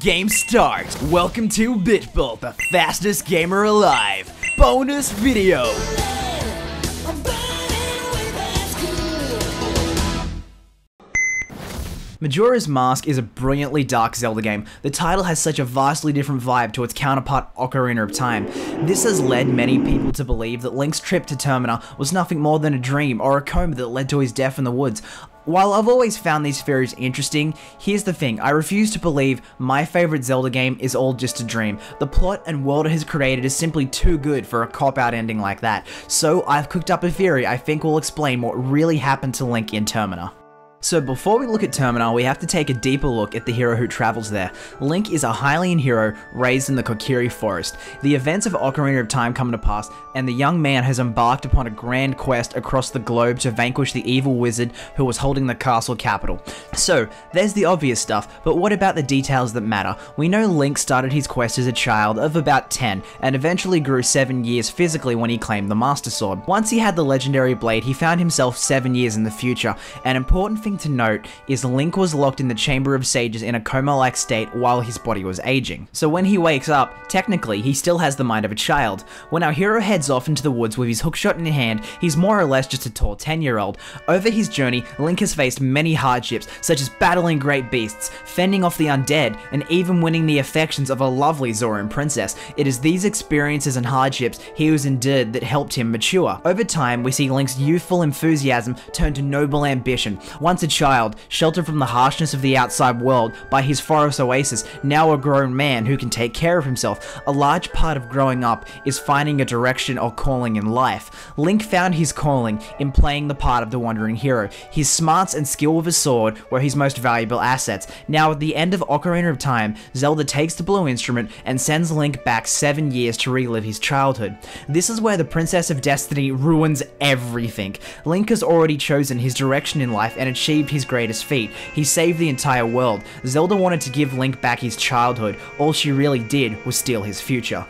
Game starts! Welcome to BitBull, the fastest gamer alive! Bonus video! Majora's Mask is a brilliantly dark Zelda game. The title has such a vastly different vibe to its counterpart Ocarina of Time. This has led many people to believe that Link's trip to Termina was nothing more than a dream or a coma that led to his death in the woods. While I've always found these theories interesting, here's the thing, I refuse to believe my favorite Zelda game is all just a dream. The plot and world it has created is simply too good for a cop-out ending like that. So I've cooked up a theory I think will explain what really happened to Link in Termina. So before we look at Termina, we have to take a deeper look at the hero who travels there. Link is a Hylian hero raised in the Kokiri Forest. The events of Ocarina of Time come to pass, and the young man has embarked upon a grand quest across the globe to vanquish the evil wizard who was holding the castle capital. So, there's the obvious stuff, but what about the details that matter? We know Link started his quest as a child of about 10, and eventually grew 7 years physically when he claimed the Master Sword. Once he had the legendary blade, he found himself 7 years in the future. An important thing to note is Link was locked in the Chamber of Sages in a coma-like state while his body was aging. So when he wakes up, technically he still has the mind of a child. When our hero heads off into the woods with his hookshot in hand, he's more or less just a tall 10-year-old. Over his journey, Link has faced many hardships, such as battling great beasts, fending off the undead, and even winning the affections of a lovely Zoran princess. It is these experiences and hardships he was endured that helped him mature. Over time, we see Link's youthful enthusiasm turn to noble ambition. Once a child, sheltered from the harshness of the outside world by his forest oasis, now a grown man who can take care of himself. A large part of growing up is finding a direction or calling in life. Link found his calling in playing the part of the wandering hero. His smarts and skill with a sword were his most valuable assets. Now at the end of Ocarina of Time, Zelda takes the blue instrument and sends Link back 7 years to relive his childhood. This is where the Princess of Destiny ruins everything. Link has already chosen his direction in life and achieved his greatest feat. He saved the entire world. Zelda wanted to give Link back his childhood. All she really did was steal his future.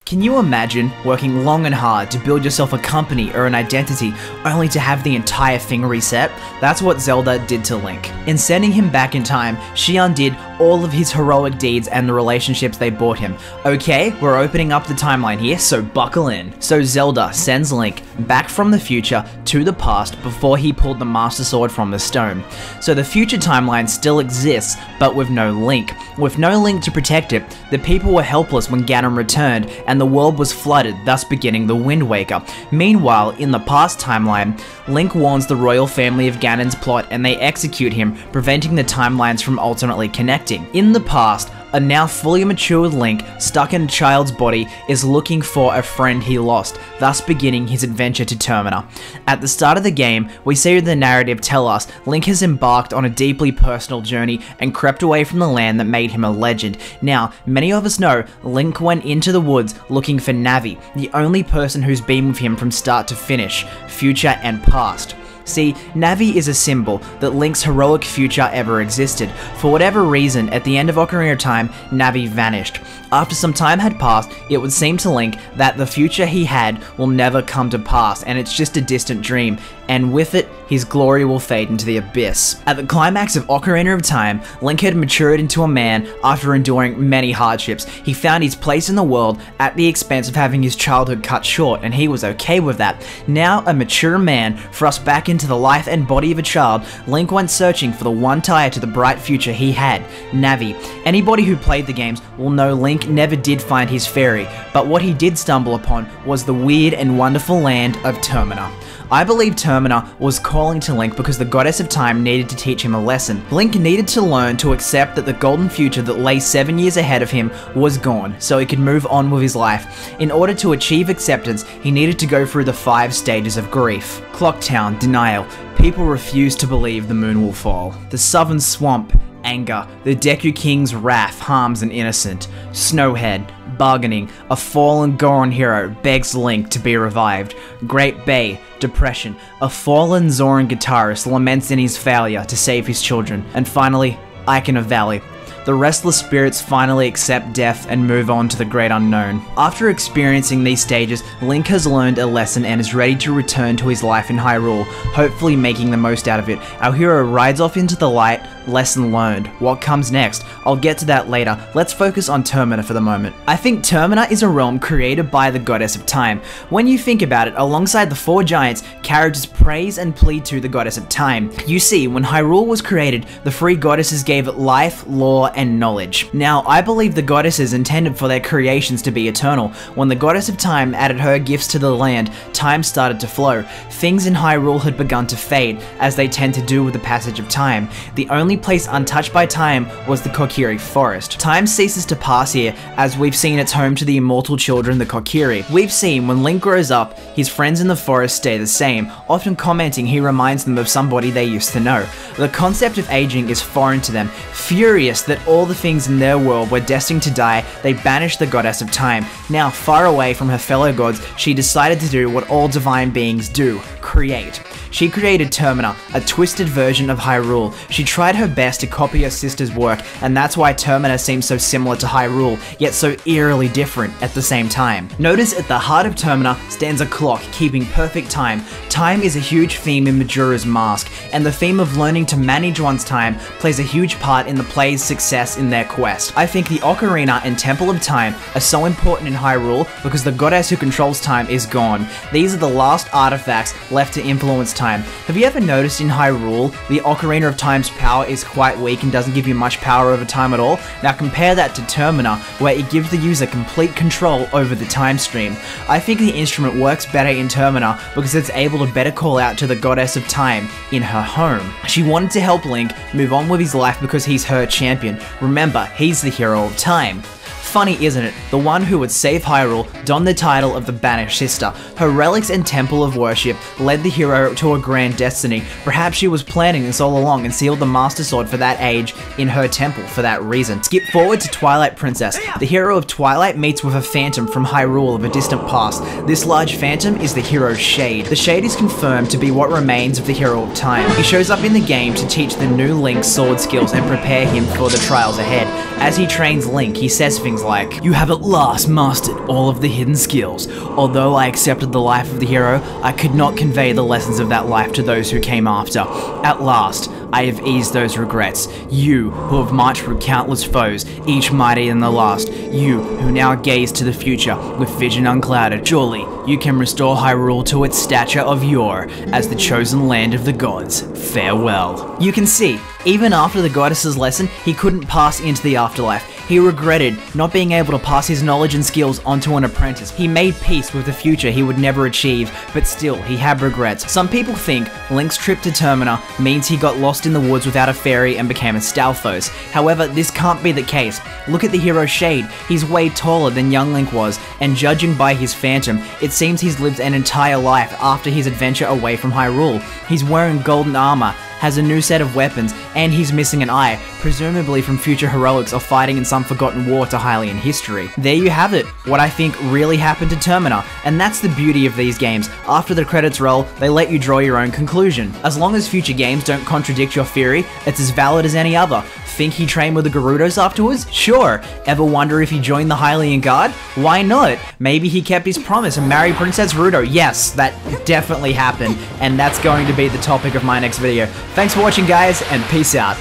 Can you imagine working long and hard to build yourself a company or an identity only to have the entire thing reset? That's what Zelda did to Link. In sending him back in time, she undid all of his heroic deeds and the relationships they brought him. Okay, we're opening up the timeline here, so buckle in. So Zelda sends Link back from the future to the past before he pulled the Master Sword from the stone. So the future timeline still exists, but with no Link. With no Link to protect it, the people were helpless when Ganon returned, and the world was flooded, thus beginning the Wind Waker. Meanwhile, in the past timeline, Link warns the royal family of Ganon's plot and they execute him, preventing the timelines from ultimately connecting. In the past, a now fully matured Link, stuck in a child's body, is looking for a friend he lost, thus beginning his adventure to Termina. At the start of the game, we see the narrative tell us Link has embarked on a deeply personal journey and crept away from the land that made him a legend. Now, many of us know Link went into the woods looking for Navi, the only person who's been with him from start to finish, future and past. See, Navi is a symbol that Link's heroic future ever existed. For whatever reason, at the end of Ocarina of Time, Navi vanished. After some time had passed, it would seem to Link that the future he had will never come to pass and it's just a distant dream, and with it, his glory will fade into the abyss. At the climax of Ocarina of Time, Link had matured into a man after enduring many hardships. He found his place in the world at the expense of having his childhood cut short, and he was okay with that. Now a mature man, thrust back into the life and body of a child, Link went searching for the one tie to the bright future he had, Navi. Anybody who played the games will know Link never did find his fairy, but what he did stumble upon was the weird and wonderful land of Termina. I believe Termina was calling to Link because the Goddess of Time needed to teach him a lesson. Link needed to learn to accept that the golden future that lay 7 years ahead of him was gone, so he could move on with his life. In order to achieve acceptance, he needed to go through the 5 stages of grief. Clocktown, denial. People refuse to believe the moon will fall. The Southern Swamp, anger. The Deku King's wrath harms an innocent. Snowhead, bargaining. A fallen Goron hero begs Link to be revived. Great Bay, depression. A fallen Zoran guitarist laments in his failure to save his children. And finally, Icon of Valley. The restless spirits finally accept death and move on to the great unknown. After experiencing these stages, Link has learned a lesson and is ready to return to his life in Hyrule, hopefully making the most out of it. Our hero rides off into the light, lesson learned. What comes next? I'll get to that later. Let's focus on Termina for the moment. I think Termina is a realm created by the goddess of time. When you think about it, alongside the four giants, characters praise and plead to the goddess of time. You see, when Hyrule was created, the three goddesses gave it life, lore, and knowledge. Now, I believe the goddesses intended for their creations to be eternal. When the goddess of time added her gifts to the land, time started to flow. Things in Hyrule had begun to fade, as they tend to do with the passage of time. The only place untouched by time was the Kokiri forest. Time ceases to pass here, as we've seen it's home to the immortal children, the Kokiri. We've seen when Link grows up, his friends in the forest stay the same, often commenting he reminds them of somebody they used to know. The concept of aging is foreign to them. Furious that all the things in their world were destined to die, they banished the goddess of time. Now, far away from her fellow gods, she decided to do what all divine beings do: create. She created Termina, a twisted version of Hyrule. She tried her best to copy her sister's work, and that's why Termina seems so similar to Hyrule, yet so eerily different at the same time. Notice at the heart of Termina stands a clock keeping perfect time. Time is a huge theme in Majora's Mask, and the theme of learning to manage one's time plays a huge part in the player's success in their quest. I think the Ocarina and Temple of Time are so important in Hyrule because the goddess who controls time is gone. These are the last artifacts left to influence time. Have you ever noticed in Hyrule, the Ocarina of Time's power is quite weak and doesn't give you much power over time at all? Now compare that to Termina, where it gives the user complete control over the time stream. I think the instrument works better in Termina because it's able to better call out to the goddess of time in her home. She wanted to help Link move on with his life because he's her champion. Remember, he's the hero of time. Funny, isn't it? The one who would save Hyrule donned the title of the Banished Sister. Her relics and temple of worship led the hero to a grand destiny. Perhaps she was planning this all along and sealed the Master Sword for that age in her temple for that reason. Skip forward to Twilight Princess. The hero of Twilight meets with a phantom from Hyrule of a distant past. This large phantom is the hero's Shade. The Shade is confirmed to be what remains of the hero of time. He shows up in the game to teach the new Link sword skills and prepare him for the trials ahead. As he trains Link, he says things like, "You have at last mastered all of the hidden skills. Although I accepted the life of the hero, I could not convey the lessons of that life to those who came after. At last, I have eased those regrets. You, who have marched through countless foes, each mightier than the last. You, who now gaze to the future with vision unclouded. Surely, you can restore Hyrule to its stature of yore as the chosen land of the gods. Farewell." You can see, even after the goddess's lesson, he couldn't pass into the afterlife. He regretted not being able to pass his knowledge and skills onto an apprentice. He made peace with the future he would never achieve, but still, he had regrets. Some people think Link's trip to Termina means he got lost in the woods without a fairy and became a Stalfos. However, this can't be the case. Look at the hero's Shade. He's way taller than young Link was, and judging by his phantom, it seems he's lived an entire life after his adventure away from Hyrule. He's wearing golden armor, has a new set of weapons, and he's missing an eye, presumably from future heroics or fighting in some forgotten war to Hylian history. There you have it, what I think really happened to Termina, and that's the beauty of these games. After the credits roll, they let you draw your own conclusion. As long as future games don't contradict your theory, it's as valid as any other. Think he trained with the Gerudos afterwards? Sure. Ever wonder if he joined the Hylian Guard? Why not? Maybe he kept his promise and married Princess Gerudo. Yes, that definitely happened, and that's going to be the topic of my next video. Thanks for watching, guys, and peace out.